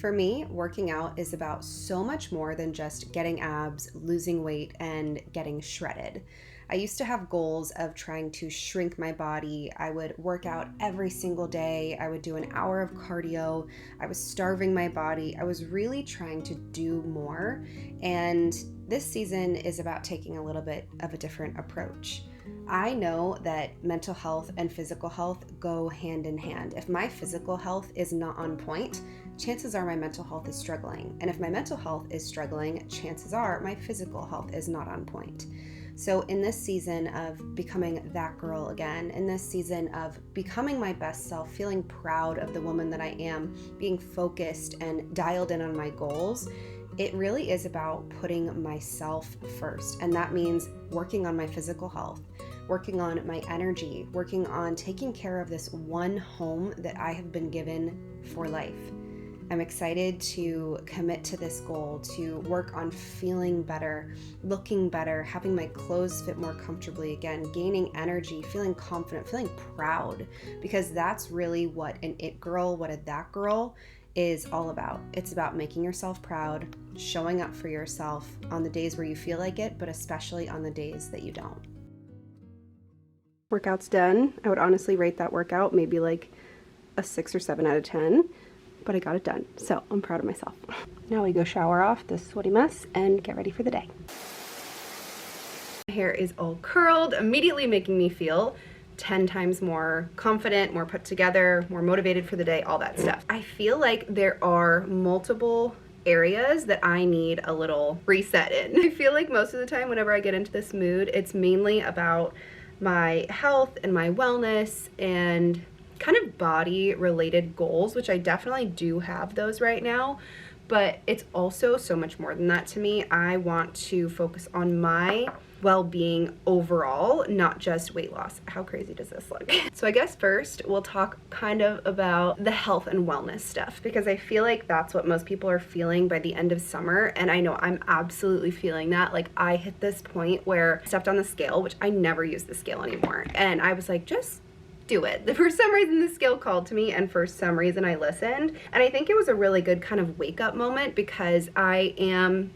For me, working out is about so much more than just getting abs, losing weight, and getting shredded. I used to have goals of trying to shrink my body. I would work out every single day. I would do an hour of cardio. I was starving my body. I was really trying to do more. And this season is about taking a little bit of a different approach. I know that mental health and physical health go hand in hand. If my physical health is not on point, chances are my mental health is struggling. And if my mental health is struggling, chances are my physical health is not on point. So in this season of becoming that girl again, in this season of becoming my best self, feeling proud of the woman that I am, being focused and dialed in on my goals, it really is about putting myself first. And that means working on my physical health, working on my energy, working on taking care of this one home that I have been given for life. I'm excited to commit to this goal, to work on feeling better, looking better, having my clothes fit more comfortably again, gaining energy, feeling confident, feeling proud, because that's really what an it girl, what a that girl is all about. It's about making yourself proud, showing up for yourself on the days where you feel like it, but especially on the days that you don't. Workout's done. I would honestly rate that workout maybe like a 6 or 7 out of 10. But I got it done, so I'm proud of myself. Now we go shower off this sweaty mess and get ready for the day. My hair is all curled, immediately making me feel 10 times more confident, more put together, more motivated for the day, all that stuff. I feel like there are multiple areas that I need a little reset in. I feel like most of the time whenever I get into this mood, it's mainly about my health and my wellness and kind of body related goals, which I definitely do have those right now, but it's also so much more than that to me. I want to focus on my well-being overall, not just weight loss. How crazy does this look? So I guess first we'll talk kind of about the health and wellness stuff, because I feel like that's what most people are feeling by the end of summer, and I know I'm absolutely feeling that. Like, I hit this point where I stepped on the scale, which I never use the scale anymore, and I was like, just do it. For some reason the scale called to me, and for some reason I listened, and I think it was a really good kind of wake up moment, because I am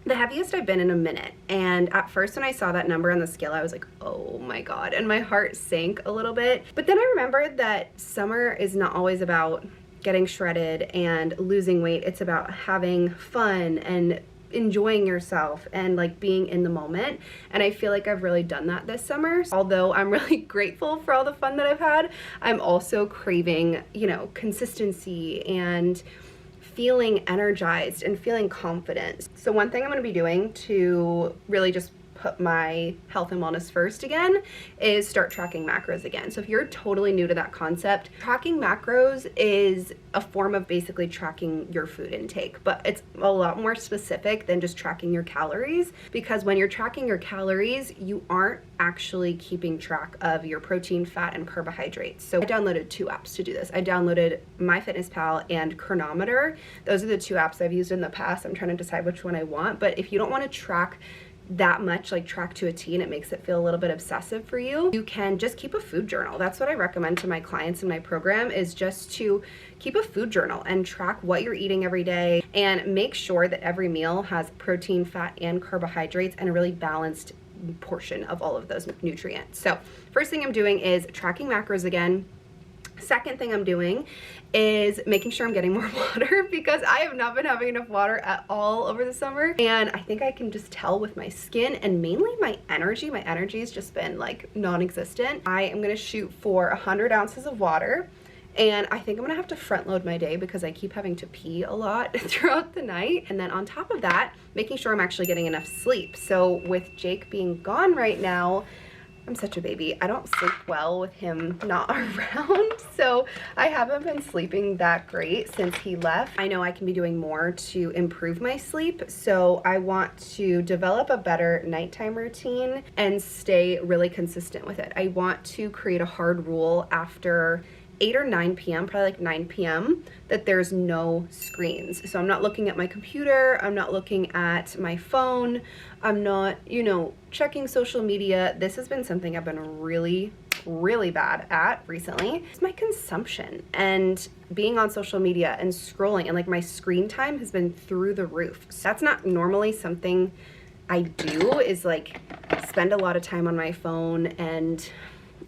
the heaviest I've been in a minute. And at first when I saw that number on the scale, I was like, oh my God, and my heart sank a little bit. But then I remembered that summer is not always about getting shredded and losing weight. It's about having fun and enjoying yourself and like being in the moment, and I feel like I've really done that this summer. Although I'm really grateful for all the fun that I've had, I'm also craving, you know, consistency and feeling energized and feeling confident. So one thing I'm going to be doing to really just put my health and wellness first again is start tracking macros again. So if you're totally new to that concept, tracking macros is a form of basically tracking your food intake, but it's a lot more specific than just tracking your calories, because when you're tracking your calories, you aren't actually keeping track of your protein, fat, and carbohydrates. So I downloaded 2 apps to do this. I downloaded MyFitnessPal and Chronometer. Those are the 2 apps I've used in the past. I'm trying to decide which one I want, but if you don't want to track that much, like track to a T, and it makes it feel a little bit obsessive for you, you can just keep a food journal. That's what I recommend to my clients in my program, is just to keep a food journal and track what you're eating every day, and make sure that every meal has protein, fat, and carbohydrates, and a really balanced portion of all of those nutrients. So first thing I'm doing is tracking macros again. Second thing I'm doing is making sure I'm getting more water, because I have not been having enough water at all over the summer, and I think I can just tell with my skin and mainly my energy. My energy has just been like non-existent. I am going to shoot for 100 ounces of water, and I think I'm gonna have to front load my day because I keep having to pee a lot throughout the night. And then on top of that, making sure I'm actually getting enough sleep. So with Jake being gone right now, I'm such a baby. I don't sleep well with him not around, so I haven't been sleeping that great since he left. I know I can be doing more to improve my sleep, so I want to develop a better nighttime routine and stay really consistent with it. I want to create a hard rule after 8 or 9 p.m., probably like 9 p.m., that there's no screens. So I'm not looking at my computer, I'm not looking at my phone, I'm not, checking social media. This has been something I've been really really bad at recently is my consumption and being on social media and scrolling, and like my screen time has been through the roof. So that's not normally something I do, is like spend a lot of time on my phone and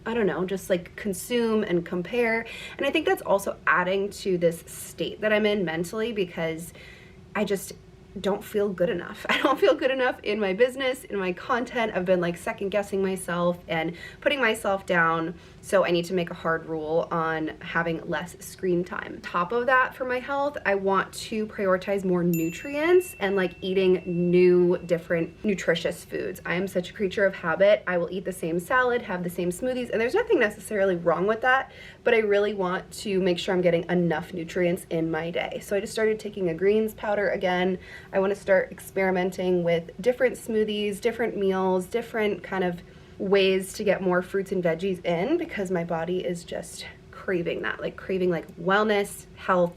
I don't know, just like consume and compare. And I think that's also adding to this state that I'm in mentally, because I just don't feel good enough. I don't feel good enough in my business, in my content. I've been like second guessing myself and putting myself down. So I need to make a hard rule on having less screen time. Top of that, for my health, I want to prioritize more nutrients and like eating new, different, nutritious foods. I am such a creature of habit. I will eat the same salad, have the same smoothies, and there's nothing necessarily wrong with that, but I really want to make sure I'm getting enough nutrients in my day. So I just started taking a greens powder again. I want to start experimenting with different smoothies, different meals, different kind of ways to get more fruits and veggies in, because my body is just craving that, like craving like wellness, health,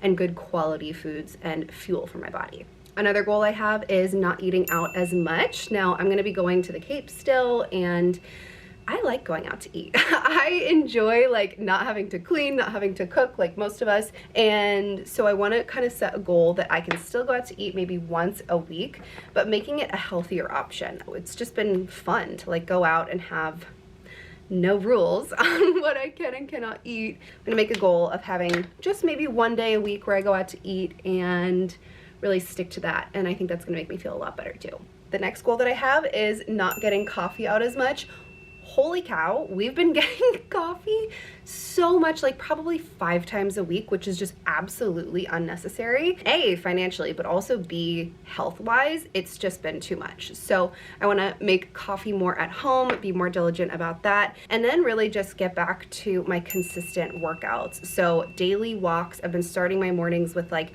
and good quality foods and fuel for my body. Another goal I have is not eating out as much. Now I'm going to be going to the Cape still, and I like going out to eat. I enjoy like not having to clean, not having to cook like most of us. And so I want to kind of set a goal that I can still go out to eat maybe once a week, but making it a healthier option. It's just been fun to like go out and have no rules on what I can and cannot eat. I'm gonna make a goal of having just maybe one day a week where I go out to eat and really stick to that. And I think that's gonna make me feel a lot better too. The next goal that I have is not getting coffee out as much. Holy cow, we've been getting coffee so much, like probably 5 times a week, which is just absolutely unnecessary. A, financially, but also B, health-wise, it's just been too much. So I wanna make coffee more at home, be more diligent about that, and then really just get back to my consistent workouts. So daily walks, I've been starting my mornings with like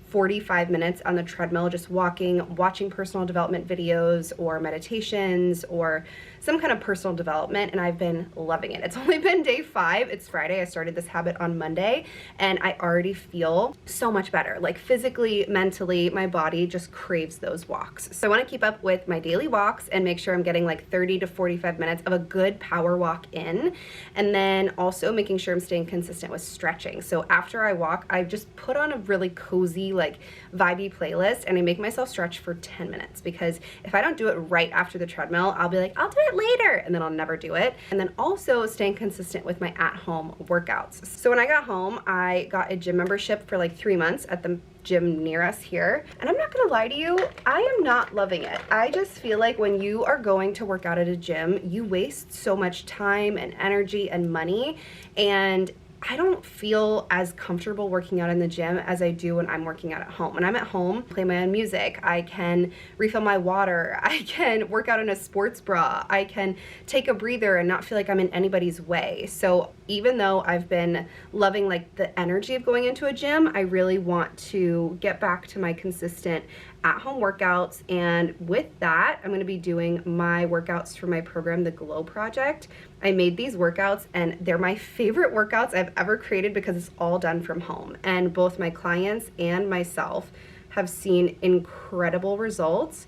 45 minutes on the treadmill, just walking, watching personal development videos or meditations or some kind of personal development, and I've been loving it. It's only been day 5. It's Friday. I started this habit on Monday, and I already feel so much better. Like physically, mentally, my body just craves those walks. So I want to keep up with my daily walks and make sure I'm getting like 30 to 45 minutes of a good power walk in, and then also making sure I'm staying consistent with stretching. So after I walk, I just put on a really cozy, like vibey playlist, and I make myself stretch for 10 minutes, because if I don't do it right after the treadmill, I'll be like, I'll do it later, and then I'll never do it. And then also staying consistent with my at-home workouts. So when I got home, I got a gym membership for like 3 months at the gym near us here, and I'm not gonna lie to you, I am not loving it. I just feel like when you are going to work out at a gym, you waste so much time and energy and money, and I don't feel as comfortable working out in the gym as I do when I'm working out at home. When I'm at home, play my own music, I can refill my water, I can work out in a sports bra, I can take a breather and not feel like I'm in anybody's way. So even though I've been loving like the energy of going into a gym, I really want to get back to my consistent at-home workouts. And with that, I'm going to be doing my workouts for my program, The Glow Project. I made these workouts and they're my favorite workouts I've ever created, because it's all done from home. And both my clients and myself have seen incredible results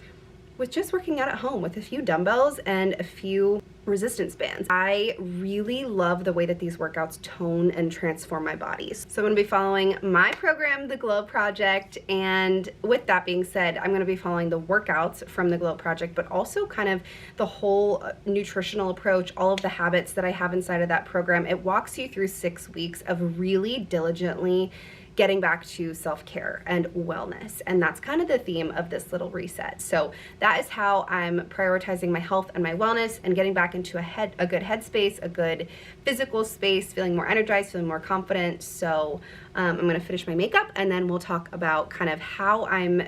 with just working out at home with a few dumbbells and a few resistance bands. I really love the way that these workouts tone and transform my body. So I'm gonna be following my program, The Glow Project, and with that being said, I'm gonna be following the workouts from The Glow Project, but also kind of the whole nutritional approach, all of the habits that I have inside of that program. It walks you through 6 weeks of really diligently getting back to self-care and wellness. And that's kind of the theme of this little reset. So that is how I'm prioritizing my health and my wellness and getting back into a good headspace, a good physical space, feeling more energized, feeling more confident. So I'm gonna finish my makeup, and then we'll talk about kind of how I'm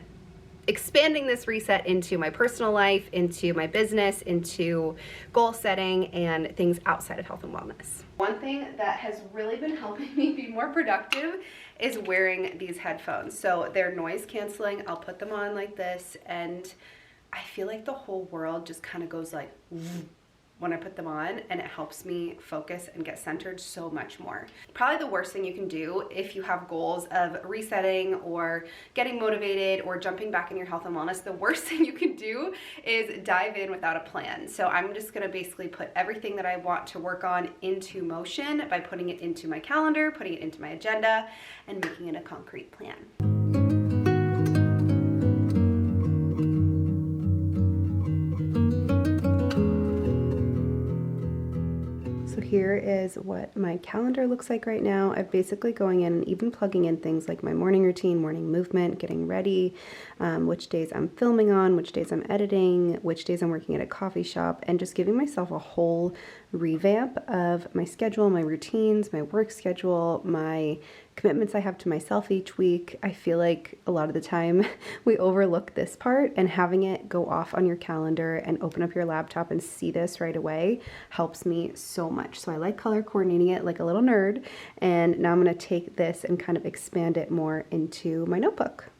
expanding this reset into my personal life, into my business, into goal setting, and things outside of health and wellness. One thing that has really been helping me be more productive is wearing these headphones. So they're noise canceling. I'll put them on like this, and I feel like the whole world just kind of goes like when I put them on, and it helps me focus and get centered so much more. Probably the worst thing you can do if you have goals of resetting or getting motivated or jumping back in your health and wellness, the worst thing you can do is dive in without a plan. So I'm just gonna basically put everything that I want to work on into motion by putting it into my calendar, putting it into my agenda, and making it a concrete plan. Here is what my calendar looks like right now. I'm basically going in and even plugging in things like my morning routine, morning movement, getting ready, which days I'm filming on, which days I'm editing, which days I'm working at a coffee shop, and just giving myself a whole revamp of my schedule, my routines, my work schedule, my commitments I have to myself each week. I feel like a lot of the time we overlook this part, and having it go off on your calendar and open up your laptop and see this right away helps me so much. So I like color coordinating it like a little nerd, and now I'm going to take this and kind of expand it more into my notebook.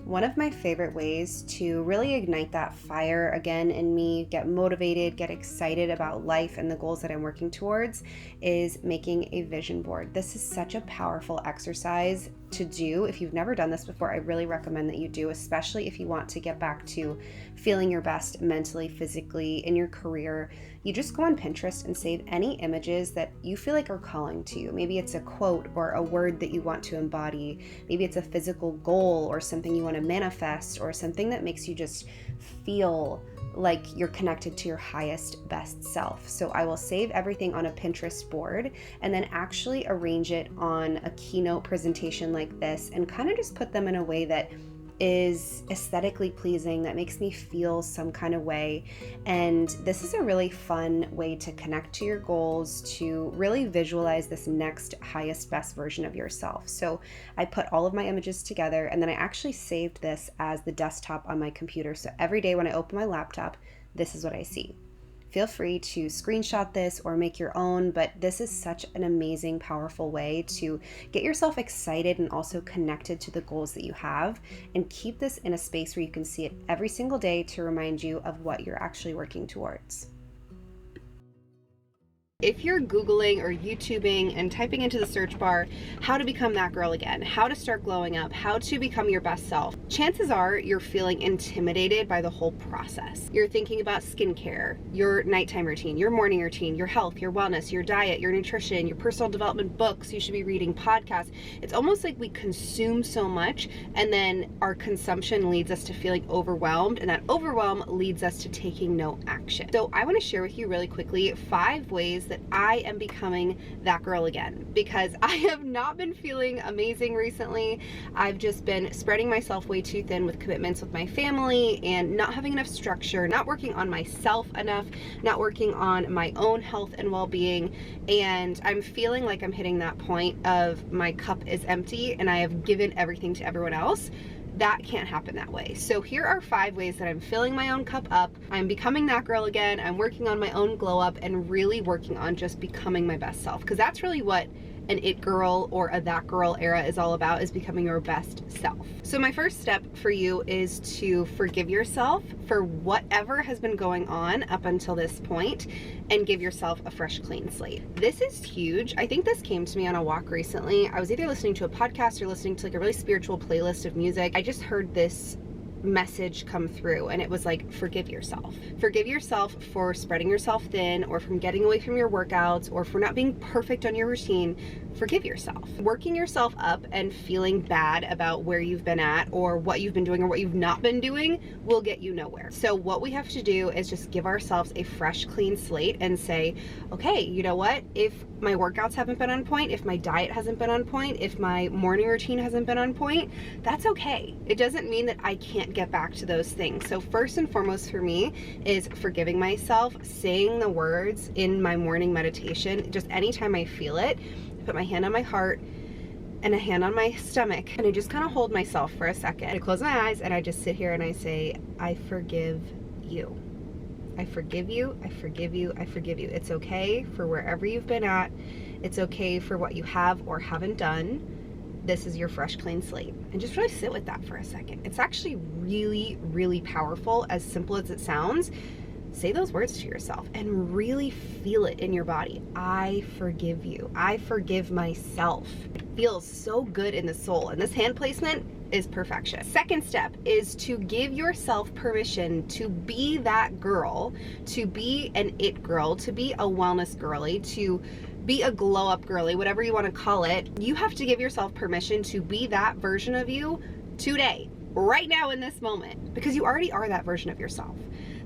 One of my favorite ways to really ignite that fire again in me, get motivated, get excited about life and the goals that I'm working towards, is making a vision board. This is such a powerful exercise to do. If you've never done this before, I really recommend that you do, especially if you want to get back to feeling your best mentally, physically, in your career. You just go on Pinterest and save any images that you feel like are calling to you. Maybe it's a quote or a word that you want to embody. Maybe it's a physical goal or something you want to manifest, or something that makes you just feel like you're connected to your highest, best self. So I will save everything on a Pinterest board and then actually arrange it on a keynote presentation like this, and kind of just put them in a way that is aesthetically pleasing, that makes me feel some kind of way. And this is a really fun way to connect to your goals, to really visualize this next highest, best version of yourself. So I put all of my images together, and then I actually saved this as the desktop on my computer. So every day when I open my laptop, this is what I see. Feel free to screenshot this or make your own, but this is such an amazing, powerful way to get yourself excited and also connected to the goals that you have, and keep this in a space where you can see it every single day to remind you of what you're actually working towards. If you're Googling or YouTubing and typing into the search bar, how to become that girl again, how to start glowing up, how to become your best self, chances are you're feeling intimidated by the whole process. You're thinking about skincare, your nighttime routine, your morning routine, your health, your wellness, your diet, your nutrition, your personal development books you should be reading, podcasts. It's almost like we consume so much, and then our consumption leads us to feeling overwhelmed, and that overwhelm leads us to taking no action. So I want to share with you really quickly 5 ways that I am becoming that girl again, because I have not been feeling amazing recently. I've just been spreading myself way too thin with commitments with my family, and not having enough structure, not working on myself enough, not working on my own health and well-being. And I'm feeling like I'm hitting that point of my cup is empty and I have given everything to everyone else. That can't happen that way. So here are 5 ways that I'm filling my own cup up. I'm becoming that girl again. I'm working on my own glow up and really working on just becoming my best self, because that's really what an it girl or a that girl era is all about, is becoming your best self. So my first step for you is to forgive yourself for whatever has been going on up until this point, and give yourself a fresh, clean slate. This is huge. I think this came to me on a walk recently. I was either listening to a podcast or listening to like a really spiritual playlist of music. I just heard this message come through, and it was like, forgive yourself. Forgive yourself for spreading yourself thin, or from getting away from your workouts, or for not being perfect on your routine. Forgive yourself. Working yourself up and feeling bad about where you've been at, or what you've been doing, or what you've not been doing will get you nowhere. So what we have to do is just give ourselves a fresh, clean slate and say, okay, you know what? If my workouts haven't been on point, if my diet hasn't been on point, if my morning routine hasn't been on point, that's okay. It doesn't mean that I can't get back to those things. So first and foremost for me is forgiving myself, saying the words in my morning meditation, just anytime I feel it. I put my hand on my heart and a hand on my stomach, and I just kind of hold myself for a second. I close my eyes and I just sit here and I say, I forgive you. I forgive you, I forgive you, I forgive you. It's okay for wherever you've been at. It's okay for what you have or haven't done. This is your fresh, clean slate. And just really sit with that for a second. It's actually really, really powerful, as simple as it sounds, say those words to yourself and really feel it in your body. I forgive you. I forgive myself. It feels so good in the soul, and this hand placement is perfection. Second step is to give yourself permission to be that girl, to be an it girl, to be a wellness girly, to be a glow up girly, whatever you want to call it. You have to give yourself permission to be that version of you today, right now in this moment, because you already are that version of yourself.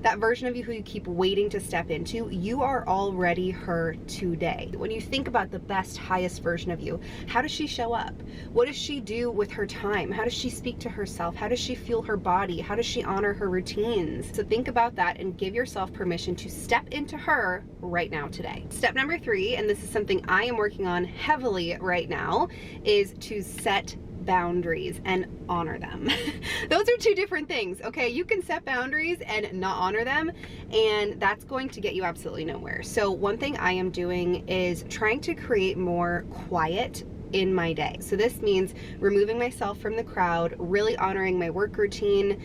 That version of you who you keep waiting to step into, you are already her today. When you think about the best, highest version of you, how does she show up? What does she do with her time? How does she speak to herself? How does she fuel her body? How does she honor her routines? So think about that and give yourself permission to step into her right now today. Step number 3, and this is something I am working on heavily right now, is to set boundaries and honor them. Those are two different things, okay? You can set boundaries and not honor them, and that's going to get you absolutely nowhere. So one thing I am doing is trying to create more quiet in my day. So this means removing myself from the crowd, really honoring my work routine,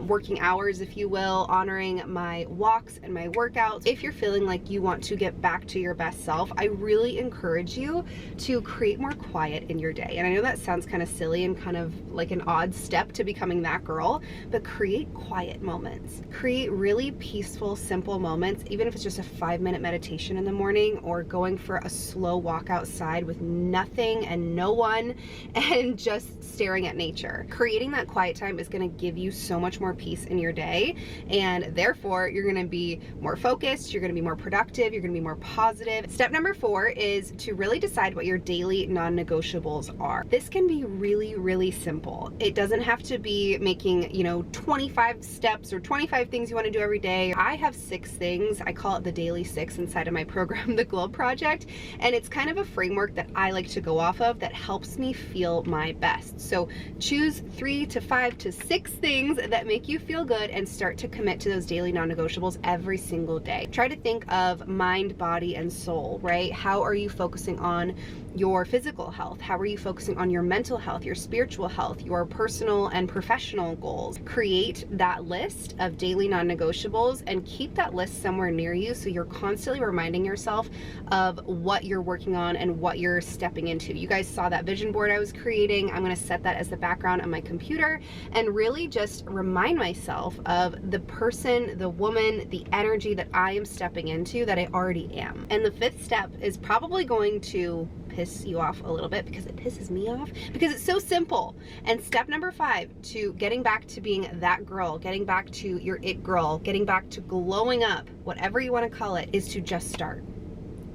working hours, if you will, honoring my walks and my workouts. If you're feeling like you want to get back to your best self, I really encourage you to create more quiet in your day. And I know that sounds kind of silly and kind of like an odd step to becoming that girl, but create quiet moments. Create really peaceful, simple moments, even if it's just a 5-minute meditation in the morning or going for a slow walk outside with nothing and no one and just staring at nature. Creating that quiet time is going to give you so much more peace in your day, and therefore you're going to be more focused, you're going to be more productive, you're going to be more positive. Step number 4 is to really decide what your daily non-negotiables are. This can be really, really simple. It doesn't have to be making, 25 steps or 25 things you want to do every day. I have 6 things. I call it the daily 6 inside of my program, the Glow Project, and it's kind of a framework that I like to go off of that helps me feel my best. So choose 3 to 5 to 6 things that make you feel good and start to commit to those daily non-negotiables every single day. Try to think of mind, body, and soul, right? How are you focusing on your physical health? How are you focusing on your mental health, your spiritual health, your personal and professional goals? Create that list of daily non-negotiables and keep that list somewhere near you so you're constantly reminding yourself of what you're working on and what you're stepping into. You guys saw that vision board I was creating. I'm going to set that as the background on my computer and really just remind myself of the person, the woman, the energy that I am stepping into that I already am. And the 5th step is probably going to piss you off a little bit because it pisses me off because it's so simple. And step number 5 to getting back to being that girl, getting back to your it girl, getting back to glowing up, whatever you want to call it, is to just start.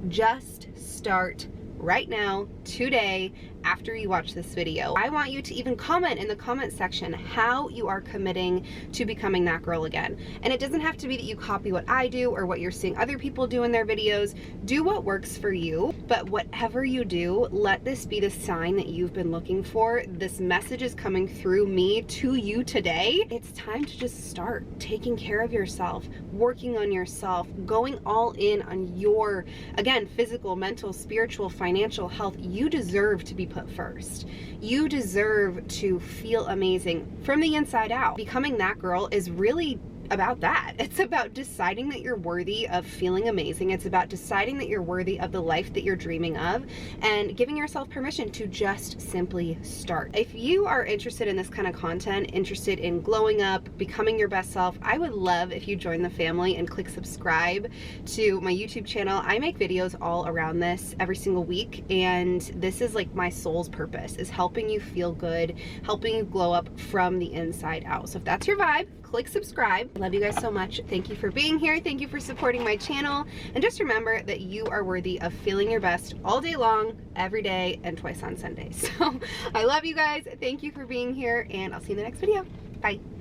Just start right now, today, after you watch this video. I want you to even comment in the comment section how you are committing to becoming that girl again. And it doesn't have to be that you copy what I do or what you're seeing other people do in their videos. Do what works for you, but whatever you do, let this be the sign that you've been looking for. This message is coming through me to you today. It's time to just start taking care of yourself, working on yourself, going all in on your, again, physical, mental, spiritual, financial health. You deserve to be put first. You deserve to feel amazing from the inside out. Becoming that girl is really about that. It's about deciding that you're worthy of feeling amazing. It's about deciding that you're worthy of the life that you're dreaming of and giving yourself permission to just simply start. If you are interested in this kind of content, interested in glowing up, becoming your best self, I would love if you join the family and click subscribe to my YouTube channel. I make videos all around this every single week, and this is like my soul's purpose, is helping you feel good, helping you glow up from the inside out. So if that's your vibe, click subscribe. I love you guys so much. Thank you for being here. Thank you for supporting my channel. And just remember that you are worthy of feeling your best all day long, every day, and twice on Sundays. So I love you guys. Thank you for being here, and I'll see you in the next video. Bye.